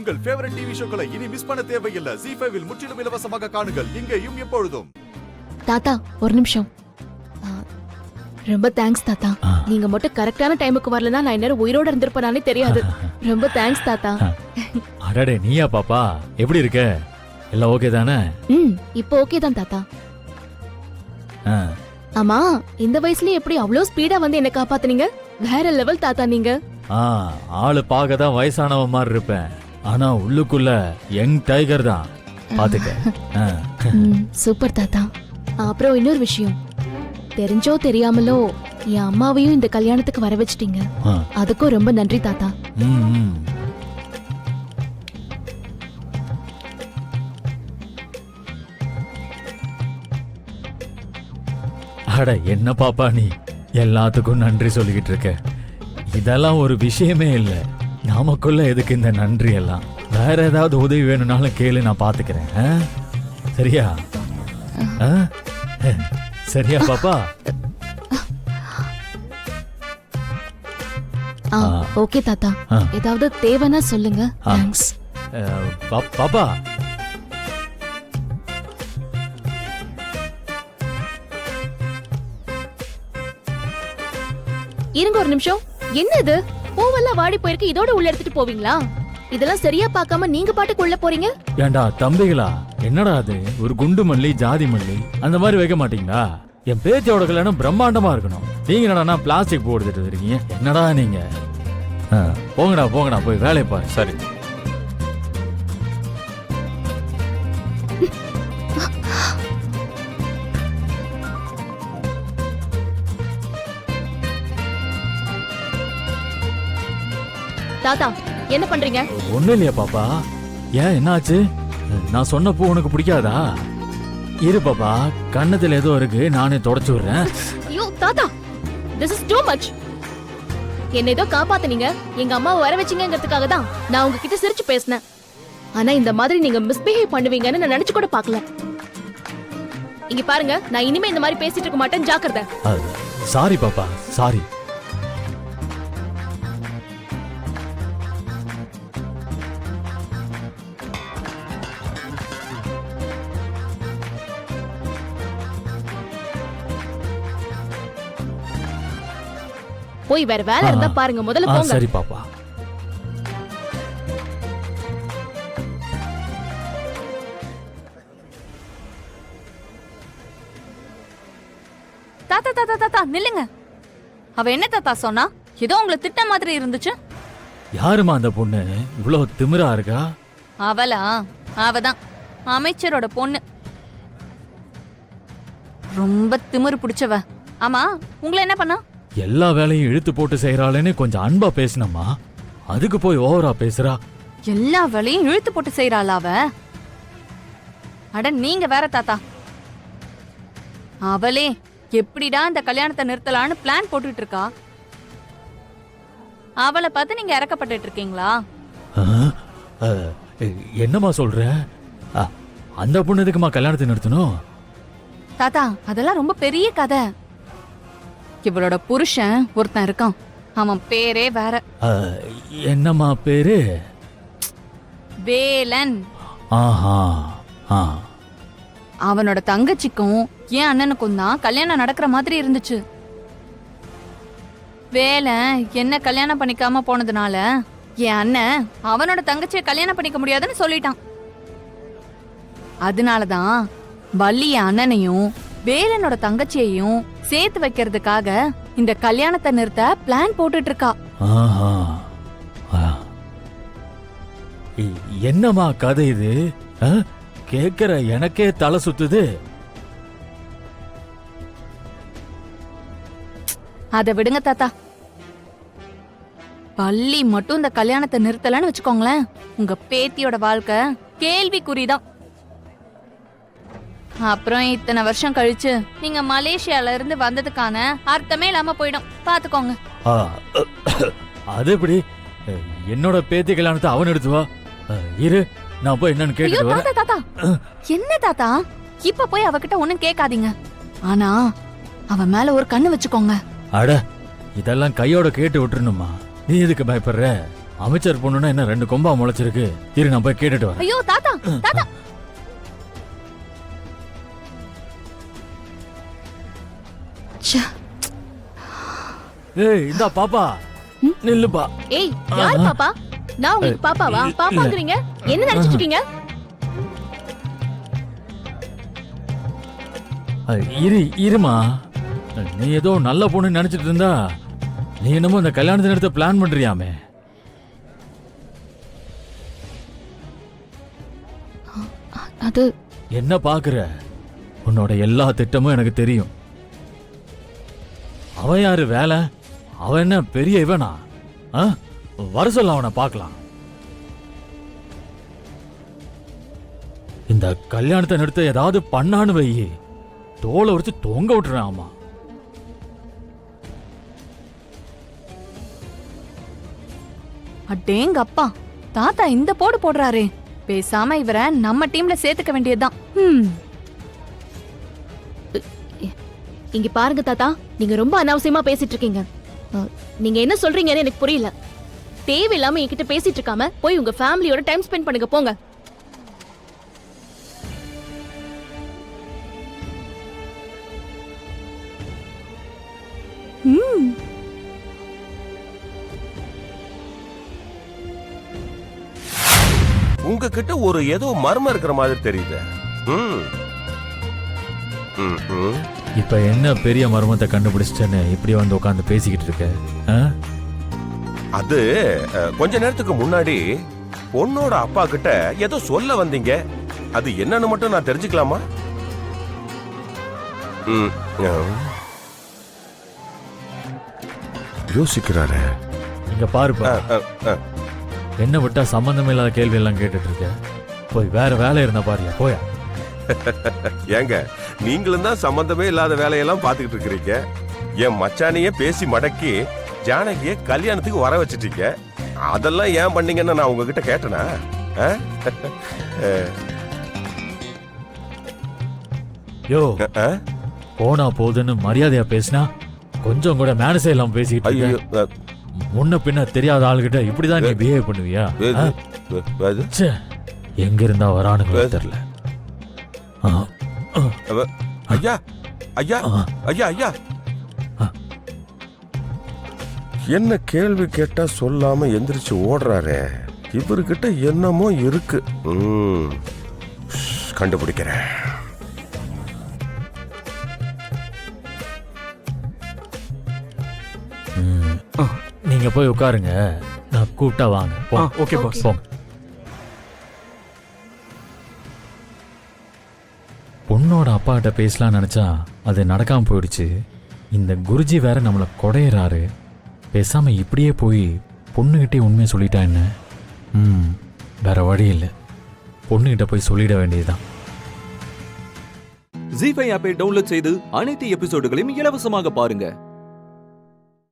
உங்கள் favourite TV ஷோக்களை இனி miss பண்ண தேவையில்லை. ZEE5 இல் முற்றிலும் இலவசமாக காணுங்கள். இங்கேயும் எப்பொழுதும். தாத்தா ஒரு நிமிஷம். ரொம்ப தேங்க்ஸ் தாத்தா. நீங்க மட்டும் கரெக்டான டைமுக்கு வரலனா நான் இன்னும் உயிரோட இருந்திருப்பேனானே தெரியாது. ரொம்ப தேங்க்ஸ் தாத்தா. அடடே நீயா பாப்பா, எப்படி இருக்க? எல்லாம் ஓகே தானே? இப்போ ஓகே தான் தாத்தா. ஆமா, இந்த வயசுலயே எப்படி அவ்வளவு ஸ்பீடா வந்து என்ன காப்பாத்துனீங்க? வேற லெவல் தாத்தா நீங்க. ஆளு பார்க்க தான் வயசானவ மாதிரி இருப்பேன், ஆனா உள்ளுக்குள்ள யங் டைகர் தான், பாத்துக்க. சூப்பர் தாத்தா. அப்புறம் இன்னொரு விஷயம், தெரிஞ்சோ தெரியாமலோ என் அம்மாவையும் இந்த கல்யாணத்துக்கு வர வச்சிட்டீங்க. அதுக்கும் ரொம்ப நன்றி தாத்தா. அட என்ன பாப்பா நீ எல்லாத்துக்கும் நன்றி சொல்லிக்கிட்டு இருக்க? இதெல்லாம் ஒரு விஷயமே இல்ல. நமக்குள்ள எதுக்கு இந்த நன்றி எல்லாம்? வேற ஏதாவது உதவி வேணும்னாலும் கேளு, நான் பாத்துக்கிறேன். சரியா? சரியா பாப்பா? ஓகே தாத்தா. ஏதாவது தேவைன்னா சொல்லுங்க. தேங்க்ஸ். பாப்பா இருங்க ஒரு நிமிஷம். என்ன இது? பூவெல்லாம் வாடி போயிருக்கு, இதோட உள்ள எடுத்துட்டு போவீங்களா? இதெல்லாம் சரியா பார்க்காம நீங்க பாட்டுக்கு உள்ள போறீங்க. ஏண்டா தம்பிகளா, என்னடா அது? ஒரு குண்டு மல்லி, ஜாதி மல்லி அந்த மாதிரி வைக்க மாட்டீங்களா? என் பேத்தியோட கல்யாணம் பிரம்மாண்டமா இருக்கணும். நீங்க என்னடா பிளாஸ்டிக் போட்டுட்டு இருக்கீங்க? என்னடா நீங்க? போங்கடா போங்கடா, போய் வேலையை பாரு. சரி. தாத்தா என்ன பண்றீங்க? ஒண்ணு இல்லையா பாப்பா. ஏன் என்னாச்சு? நான் சொன்ன பூ உனக்கு பிடிக்காதா? இரு பாப்பா, கண்ணத்துல ஏதோ இருக்கு, நானே தொடச்சு விடுறேன். ஐயோ தாத்தா, திஸ் இஸ் டூ மச். என்ன ஏதோ காப்பாத்துனீங்க, எங்க அம்மாவை வர வச்சீங்கிறதுக்காக தான் நான் உங்ககிட்ட சிரிச்சு பேசினேன். ஆனா இந்த மாதிரி நீங்க மிஸ்பிஹேவ் பண்ணுவீங்கன்னு நான் நினைச்சு கூட பார்க்கல. இங்க பாருங்க, நான் இனிமே இந்த மாதிரி பேசிட்டு இருக்க மாட்டேன், ஜாக்கிரதை. சாரி பாப்பா, சாரி. போய் வேற வேலை இருந்தா பாருங்க, முதல்ல போங்க. சரி பாப்பா. தாத்தா தாத்தா தாத்தா நில்லுங்க. அவ என்ன தாத்தா சொன்னா? ஏதோ உங்களை திட்ட மாதிரி இருந்துச்சு. யாருமா அந்த பொண்ணு இவ்வளவு திமிரா இருக்கா? அவளா? அவதான் அமைச்சரோட பொண்ணு. ரொம்ப திமிரு பிடிச்சவ. ஆமா, உங்களை என்ன பண்ணா? எல்லா வேலையும் இழுத்து போட்டு செய்யறாளேன்னு கொஞ்சம் அன்பா பேசினம்மா, அதுக்கு போய் ஓவரா பேசுறா. எல்லா வேலையும் இழுத்து போட்டு செய்யறாளா அவ? அட நீங்க வேற தாத்தா. அவளே எப்படிடா இந்த கல்யாணத்தை நிறுத்தலான்னு பிளான் போட்டுட்டு இருக்கா. அவளை பார்த்து நீங்க இறக்கப்பட்டு இருக்கீங்களா? என்னம்மா சொல்ற? அந்த பொண்ணு எதுக்குமா கல்யாணத்தை நிறுத்தணும்? தாத்தா அதெல்லாம் ரொம்ப பெரிய கதை. இவளோட புருஷன் ஒருத்தன் இருக்கான், அவன் பேரே வேற. என்னம்மா பேரு? வேலன். ஆஹா. அவனோட தங்கச்சிக்கும் என் அண்ணனுக்கும் தான் கல்யாணம் நடக்கிற மாதிரி இருந்துச்சு. வேலன் என்ன கல்யாணம் பண்ணிக்காம போனதுனால என் அண்ணன் அவனோட தங்கச்சியை கல்யாணம் பண்ணிக்க முடியாதுன்னு சொல்லிட்டான். அதனாலதான் வள்ளி என் அண்ணனையும் வேலனோட தங்கச்சியையும் சேர்த்து வைக்கிறதுக்காக இந்த கல்யாணத்தை நிறுத்த பிளான் போட்டுட்டு இருக்கா. என்னம்மா கதை இது? கேக்குற எனக்கே தலை சுத்துது. அத விடுங்க தாத்தா. பள்ளி மட்டும் இந்த கல்யாணத்தை நிறுத்தலன்னு வச்சுக்கோங்களேன், உங்க பேத்தியோட வாழ்க்கை கேள்விக்குறிதான். அப்புறம் இத்தனை வருஷம் கழிச்சு நீங்க மலேசியால இருந்து வந்ததுக்கான அர்த்தமே இல்லாம போயிடும், பாத்துக்கோங்க. அது எப்படி? என்னோட பேத்தி கல்யாணத்தை அவன் எடுத்துவா. இரு, நான் போய் என்னன்னு கேட்டு வரேன். தாத்தா என்ன தாத்தா, இப்ப போய் அவகிட்ட ஒண்ணும் கேட்காதீங்க. ஆனா அவ மேல ஒரு கண்ணு வச்சுக்கோங்க. அட, இதெல்லாம் கையோட கேட்டு விட்டுருணுமா? நீ எதுக்கு பயப்படுற? அமைச்சர் பொண்ணுன்னா என்ன 2 கொம்பா முளைச்சிருக்கு. இரு நான் போய் கேட்டுட்டு வரேன். ஐயோ தாத்தா தாத்தா ச்சே. ஏய் இந்தா பாப்பா நில்லுப்பா. ஏய் யார் பாப்பா? நான் உங்களுக்கு பாப்பாவா? பாப்பாங்கறீங்க? என்ன நினைச்சிட்டு இருக்கீங்க? இருமா, நீ ஏதோ நல்ல பொண்ணு நினைச்சிட்டு இருந்தா நீ என்னமோ இந்த கல்யாணத்தை நடத்த பிளான் பண்றியாமே. அது என்ன பாக்குற? உன்னோட எல்லா திட்டமும் எனக்கு தெரியும். அவன் யாரு வேலை? அவன் என்ன பெரிய இவனா? வர சொல்ல அவனை பார்க்கலாம். இந்த கல்யாணத்தை நிறுத்த ஏதாவது பண்ணான்னு வை, தோலை உரிச்சு தொங்க விட்டுறேன். ஆமா அடேங்க அப்பா, தாத்தா இந்த போடு போடுறாரே. பேசாம இவரை நம்ம டீம்ல சேர்த்துக்க வேண்டியதுதான். இங்க பாருங்க தாத்தா, நீங்க ரொம்ப அனாவசியமா பேசிட்டு இருக்கீங்க. நீங்க என்ன சொல்றீங்கன்னு எனக்கு புரியல. தேவையில்லாம என்கிட்ட பேசிட்டு இருக்காம போய் உங்க ஃபேமிலியோட டைம் ஸ்பெண்ட் பண்ணுங்க போங்க. உங்ககிட்ட ஒரு ஏதோ மர்மம் இருக்கிற மாதிரி தெரியுது. இப்ப என்ன பெரிய மர்மத்தை கண்டுபிடிச்சிட்டேன்னு இப்படி வந்து உட்காந்து பேசிக்கிட்டு இருக்க? அது கொஞ்ச நேரத்துக்கு முன்னாடி பொண்ணோட அப்பா கிட்ட ஏதோ சொல்ல வந்தீங்க. அது என்னன்னு மட்டும் நான் தெரிஞ்சுக்கலாமா? யோசிக்கிறாரு. இங்க பாருப்பா, என்ன விட்டா சம்பந்தம் இல்லாத கேள்வி எல்லாம் கேட்டுட்டு இருக்க. போய் வேற வேலை இருந்தா பாரியா, போயா. ஏங்க, நீங்களும் தான் சம்பந்தமே இல்லாத வேலையெல்லாம் பாத்துக்கிட்டு இருக்கிறீங்க. என் மச்சானையே பேசி மடக்கி ஜானகிய கல்யாணத்துக்கு வர வச்சிட்டீங்க. அதெல்லாம் ஏன் பண்ணீங்கன்னு நான் உங்ககிட்ட கேட்டனா? யோ, போனா போதுன்னு மரியாதையா பேசினா கொஞ்சம் கூட மேனஸே இல்லாம பேசிக்கிட்டு இருக்க. முன்ன பின்ன தெரியாத ஆளுகிட்ட இப்படிதான் நீ பிஹேவ் பண்ணுவியா? எங்க இருந்தா வரானுங்களோ தெரியல. ஐயா ஐயா ஐயா ஐயா, என்ன கேள்வி கேட்டா சொல்லாம எந்திரிச்சு ஓடுறாரு. இவர்கிட்ட என்னமோ இருக்கு. கண்டுபிடிக்கிறேன். நீங்க போய் உட்காருங்க, நான் கூப்பிட்டா வாங்க. Okay boss. பொண்ணோட அப்பா கிட்ட பேசலாம் நினைச்சா அது நடக்காம போயிடுச்சு. இந்த குருஜி வேற நம்மளை கொடையிறாரு. பேசாம இப்படியே போய் பொண்ணுகிட்டே உண்மையை சொல்லிட்டா என்ன? வேற வழி இல்லை, பொண்ணுகிட்ட போய் சொல்லிட வேண்டியதுதான். ஜீ5 ஆப்பை டவுன்லோட் செய்து அனைத்து எபிசோடுகளையும் இலவசமாக பாருங்க.